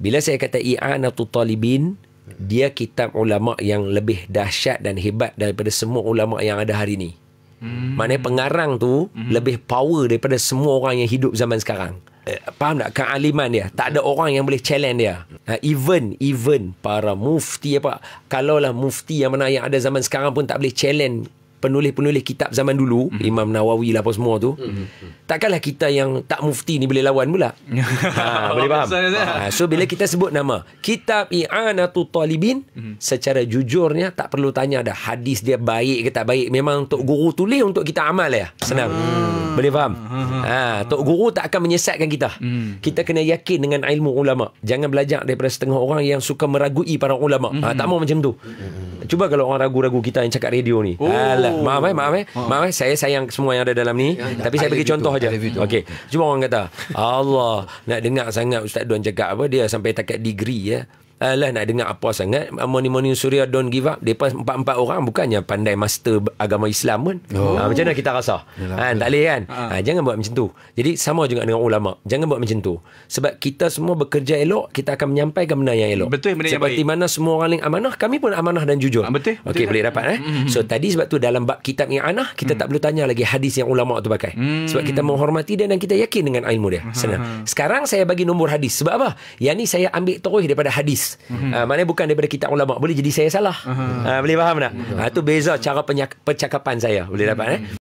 Bila saya kata i'anatul talibin, dia kitab ulama yang lebih dahsyat dan hebat daripada semua ulama yang ada hari ni. Maknanya pengarang tu lebih power daripada semua orang yang hidup zaman sekarang. Faham tak? Kealiman dia. Tak ada orang yang boleh challenge dia. Even para mufti apa. Kalaulah mufti yang mana yang ada zaman sekarang pun tak boleh challenge penulis-penulis kitab zaman dulu, Imam Nawawi lah apa semua tu, takkanlah kita yang tak mufti ni boleh lawan pula. Boleh faham? So bila kita sebut nama kitab i'anatul talibin, secara jujurnya tak perlu tanya dah hadis dia baik ke tak baik. Memang Tok Guru tulis untuk kita amal ya. Senang. Boleh faham? Tok Guru tak akan menyesatkan kita. Kita kena yakin dengan ilmu ulama. Jangan belajar daripada setengah orang yang suka meragui para ulama. Tak mau macam tu. Cuba kalau orang ragu-ragu kita yang cakap radio ni. Alah, maaf saya sayang semua yang ada dalam ni, tapi saya bagi contoh aja. Okey. Cuma orang kata, Allah, nak dengar sangat Ustaz Don cakap apa, dia sampai takat degree ya. Alah, nak dengar apa sangat. Morning Surya don't give up. Mereka empat orang bukannya pandai master agama Islam pun. Macam mana kita rasa? Tak boleh kan? Jangan buat macam tu. Jadi sama juga dengan ulama. Jangan buat macam tu. Sebab kita semua bekerja elok, kita akan menyampaikan benda yang elok. Betul, benda yang seperti baik. mana semua orang yang amanah, kami pun amanah dan jujur. Betul. Okey, boleh dapat So tadi sebab tu dalam bab kitab i'anah, kita tak perlu tanya lagi hadis yang ulama tu pakai. Sebab kita menghormati dia dan kita yakin dengan ilmu dia. Senang. Sekarang saya bagi nombor hadis. Sebab apa? Yang ni saya ambil terus daripada hadis. Maknanya bukan daripada kitab ulama. Boleh jadi saya salah. Boleh faham tak? Itu beza cara percakapan saya. Boleh dapat